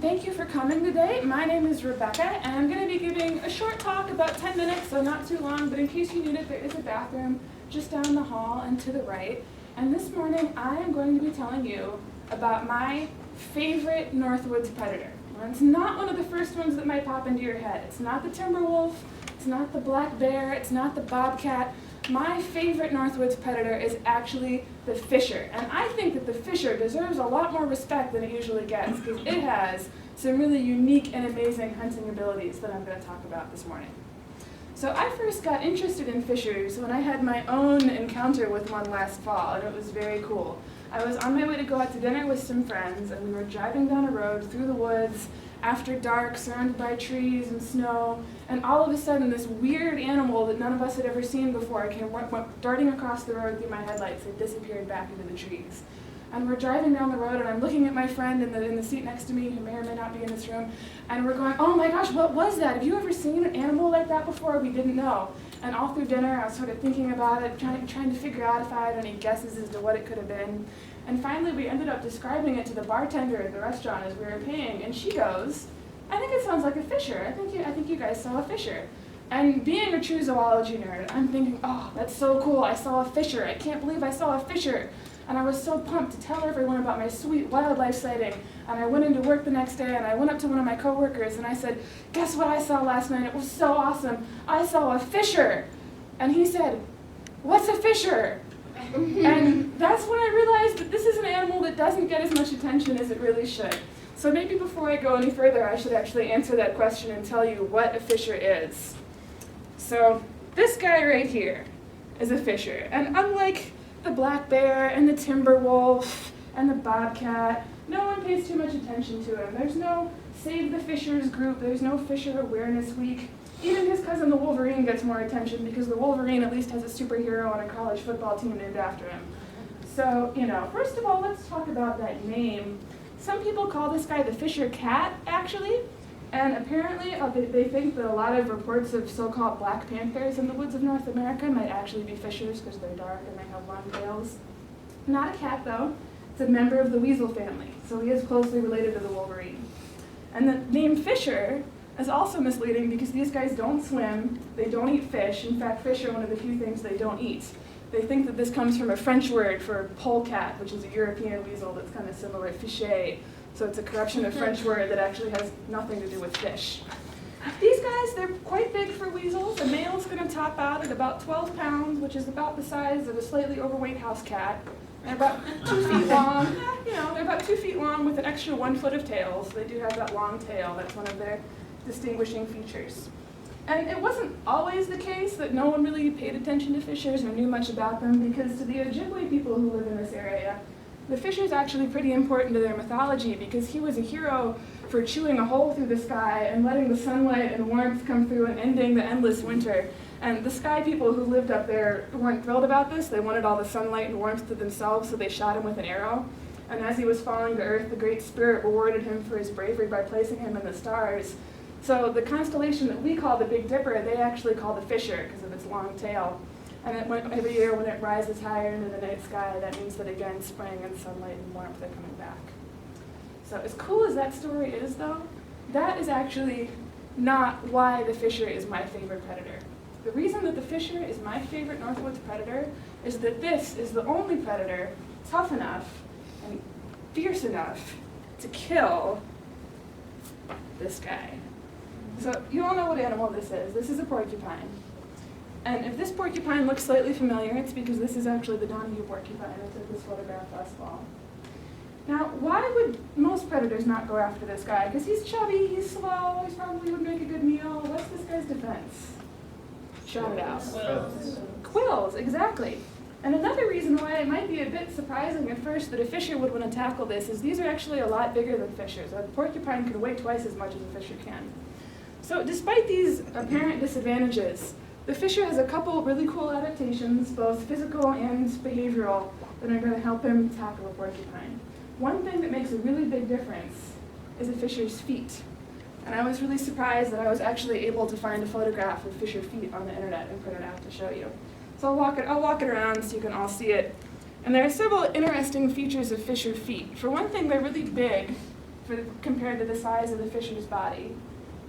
thank you for coming today. My name is Rebecca, and I'm going to be giving a short talk, about 10 minutes, so not too long, but in case you need it, there is a bathroom just down the hall and to the right. And this morning, I am going to be telling you about my favorite Northwoods predator. And it's not one of the first ones that might pop into your head. It's not the timber wolf, it's not the black bear, it's not the bobcat. My favorite Northwoods predator is actually the fisher. And I think that the fisher deserves a lot more respect than it usually gets, because it has some really unique and amazing hunting abilities that I'm going to talk about this morning. So I first got interested in fishers when I had my own encounter with one last fall, and it was very cool. I was on my way to go out to dinner with some friends, and we were driving down a road through the woods after dark, surrounded by trees and snow, and all of a sudden this weird animal that none of us had ever seen before went darting across the road through my headlights and disappeared back into the trees. And we're driving down the road, and I'm looking at my friend in the seat next to me, who may or may not be in this room, and we're going, oh my gosh, what was that? Have you ever seen an animal like that before? We didn't know. And all through dinner, I was sort of thinking about it, trying to figure out if I had any guesses as to what it could have been. And finally, we ended up describing it to the bartender at the restaurant as we were paying, and she goes, I think it sounds like a fisher. I think you guys saw a fisher. And being a true zoology nerd, I'm thinking, oh, that's so cool, I saw a fisher. I can't believe I saw a fisher. And I was so pumped to tell everyone about my sweet wildlife sighting. And I went into work the next day, and I went up to one of my coworkers, and I said, guess what I saw last night? It was so awesome. I saw a fisher. And he said, what's a fisher? And that's when I realized that this is an animal that doesn't get as much attention as it really should. So maybe before I go any further, I should actually answer that question and tell you what a fisher is. So this guy right here is a fisher. And unlike the black bear and the timber wolf and the bobcat, no one pays too much attention to him. There's no Save the Fishers group. There's no Fisher Awareness Week. Even his cousin the Wolverine gets more attention because the Wolverine at least has a superhero on a college football team named after him. So, first of all, let's talk about that name. Some people call this guy the Fisher Cat, actually. And apparently, they think that a lot of reports of so-called black panthers in the woods of North America might actually be fishers because they're dark and they have long tails. Not a cat, though. It's a member of the weasel family, so he is closely related to the Wolverine. And the name Fisher is also misleading because these guys don't swim, they don't eat fish. In fact, fish are one of the few things they don't eat. They think that this comes from a French word for polecat, which is a European weasel that's kind of similar, fichet. So it's a corruption of French word that actually has nothing to do with fish. These guys, they're quite big for weasels. A male's going to top out at about 12 pounds, which is about the size of a slightly overweight house cat. They're about 2 feet long. They're about 2 feet long with an extra 1 foot of tails. They do have that long tail. That's one of their distinguishing features. And it wasn't always the case that no one really paid attention to fishers or knew much about them, because to the Ojibwe people who live in this area, the fisher is actually pretty important to their mythology because he was a hero for chewing a hole through the sky and letting the sunlight and warmth come through and ending the endless winter. And the sky people who lived up there weren't thrilled about this. They wanted all the sunlight and warmth to themselves, so they shot him with an arrow. And as he was falling to earth, the Great Spirit rewarded him for his bravery by placing him in the stars. So the constellation that we call the Big Dipper, they actually call the Fisher because of its long tail. And every year when it rises higher into the night sky, that means that again spring and sunlight and warmth are coming back. So as cool as that story is, though, that is actually not why the Fisher is my favorite predator. The reason that the Fisher is my favorite Northwoods predator is that this is the only predator tough enough and fierce enough to kill this guy. So you all know what animal this is. This is a porcupine. And if this porcupine looks slightly familiar, it's because this is actually the Donahue porcupine. I took this photograph last fall. Now, why would most predators not go after this guy? Because he's chubby, he's slow, he probably would make a good meal. What's this guy's defense? Shout it out. Quills. Quills, exactly. And another reason why it might be a bit surprising at first that a fisher would want to tackle this is these are actually a lot bigger than fishers. A porcupine can weigh twice as much as a fisher can. So despite these apparent disadvantages, the fisher has a couple really cool adaptations, both physical and behavioral, that are going to help him tackle a porcupine. One thing that makes a really big difference is a fisher's feet. And I was really surprised that I was actually able to find a photograph of fisher feet on the internet and print it out to show you. So I'll walk it around so you can all see it. And there are several interesting features of fisher feet. For one thing, they're really big compared to the size of the fisher's body.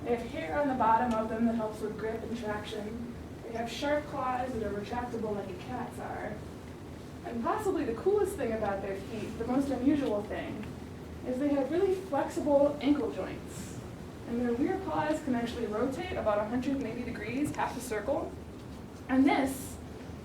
They have hair on the bottom of them that helps with grip and traction. They have sharp claws that are retractable like a cat's are. And possibly the coolest thing about their feet, the most unusual thing, is they have really flexible ankle joints. And their rear paws can actually rotate about 180 degrees, half a circle. And this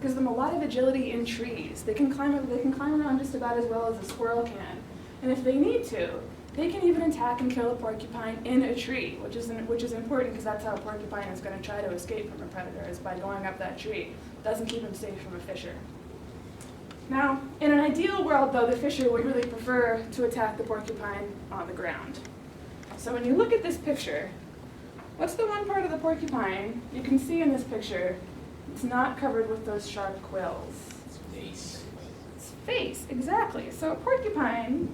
gives them a lot of agility in trees. They can climb around just about as well as a squirrel can. And if they need to, they can even attack and kill a porcupine in a tree, which is important because that's how a porcupine is going to try to escape from a predator, is by going up that tree. It doesn't keep him safe from a fisher. Now, in an ideal world, though, the fisher would really prefer to attack the porcupine on the ground. So when you look at this picture, what's the one part of the porcupine you can see in this picture? It's not covered with those sharp quills. Its face. Its face, exactly. So a porcupine,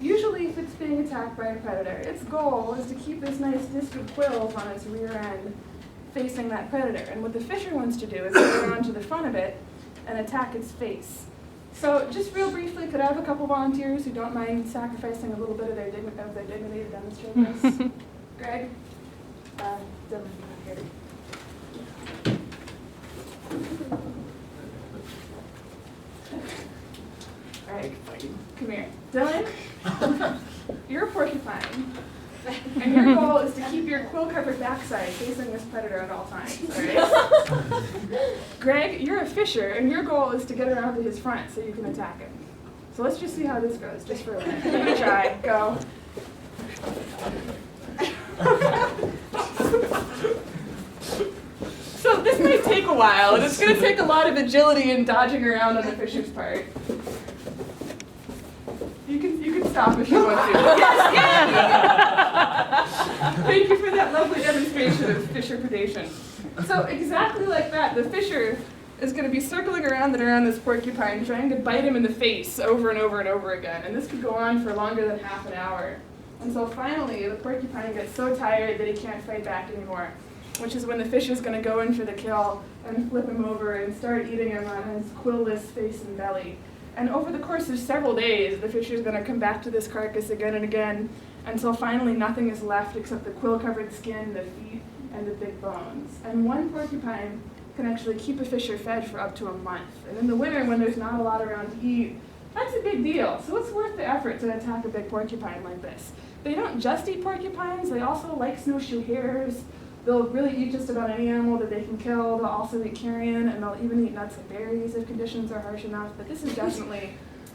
usually if it's being attacked by a predator, its goal is to keep this nice disc of quills on its rear end facing that predator. And what the fisher wants to do is go around to the front of it and attack its face. So just real briefly, could I have a couple volunteers who don't mind sacrificing a little bit of their dignity to demonstrate this? Greg? Dylan, here. All right, come here. Dylan, you're a porcupine, and your goal is to keep your quill-covered backside facing this predator at all times, all right? Greg, you're a fisher, and your goal is to get around to his front so you can attack him. So let's just see how this goes, just for a minute. Give it a try. Go. So this might take a while, and it's going to take a lot of agility and dodging around on the fisher's part. You can stop if you want to. Yes, thank you for that lovely demonstration of fisher predation. So exactly like that, the fisher is going to be circling around and around this porcupine, trying to bite him in the face over and over and over again. And this could go on for longer than half an hour. Until finally, the porcupine gets so tired that he can't fight back anymore, which is when the fisher's going to go in for the kill and flip him over and start eating him on his quillless face and belly. And over the course of several days, the fisher's going to come back to this carcass again and again until finally nothing is left except the quill-covered skin, the feet, and the big bones. And one porcupine can actually keep a fisher fed for up to a month. And in the winter, when there's not a lot around to eat, that's a big deal. So it's worth the effort to attack a big porcupine like this. They don't just eat porcupines, they also like snowshoe hares. They'll really eat just about any animal that they can kill. They'll also eat carrion, and they'll even eat nuts and berries if conditions are harsh enough. But this is definitely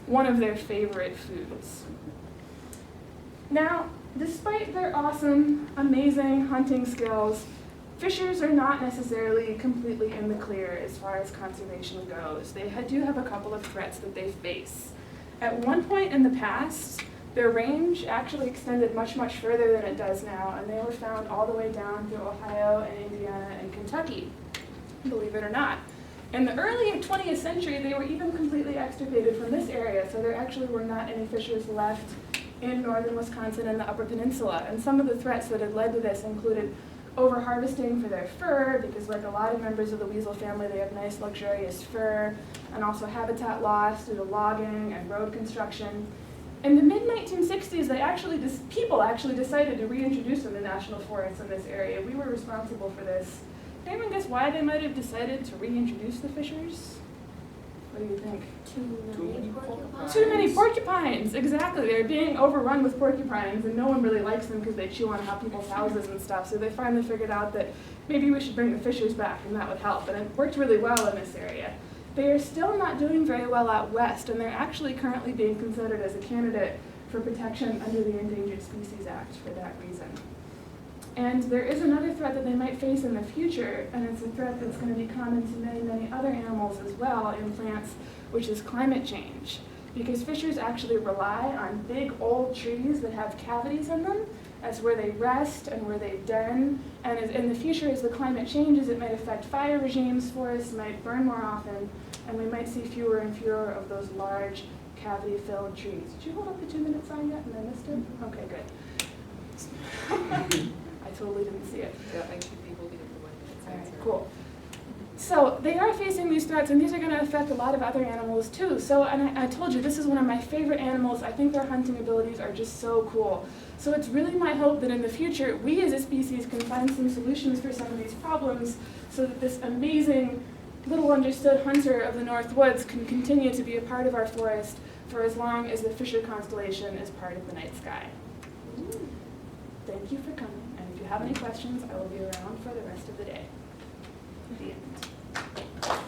one of their favorite foods. Now, despite their awesome, amazing hunting skills, fishers are not necessarily completely in the clear as far as conservation goes. They do have a couple of threats that they face. At one point in the past, their range actually extended much, much further than it does now, and they were found all the way down through Ohio and Indiana and Kentucky, believe it or not. In the early 20th century, they were even completely extirpated from this area, so there actually were not any fishers left in northern Wisconsin and the Upper Peninsula. And some of the threats that had led to this included over-harvesting for their fur, because like a lot of members of the weasel family, they have nice, luxurious fur, and also habitat loss due to logging and road construction. In the mid-1960s, people actually decided to reintroduce them to national forests in this area. We were responsible for this. Can anyone guess why they might have decided to reintroduce the fishers? What do you think? Too many porcupines. Too many porcupines, exactly. They're being overrun with porcupines, and no one really likes them because they chew on people's houses and stuff. So they finally figured out that maybe we should bring the fishers back, and that would help. And it worked really well in this area. They are still not doing very well out west, and they're actually currently being considered as a candidate for protection under the Endangered Species Act for that reason. And there is another threat that they might face in the future, and it's a threat that's going to be common to many, many other animals as well in plants, which is climate change. Because fishers actually rely on big old trees that have cavities in them as where they rest and where they den. And in the future, as the climate changes, it might affect fire regimes, forests might burn more often, and we might see fewer and fewer of those large cavity-filled trees. Did you hold up the 2-minute sign yet and I missed it? Okay, good. I totally didn't see it. Yeah, I should be holding up the 1 minute All sign. right, cool. So they are facing these threats, and these are going to affect a lot of other animals too. So, and I told you, this is one of my favorite animals. I think their hunting abilities are just so cool. So it's really my hope that in the future, we as a species can find some solutions for some of these problems so that this amazing, little understood hunter of the North Woods can continue to be a part of our forest for as long as the Fisher constellation is part of the night sky. Thank you for coming, and if you have any questions, I will be around for the rest of the day. The end.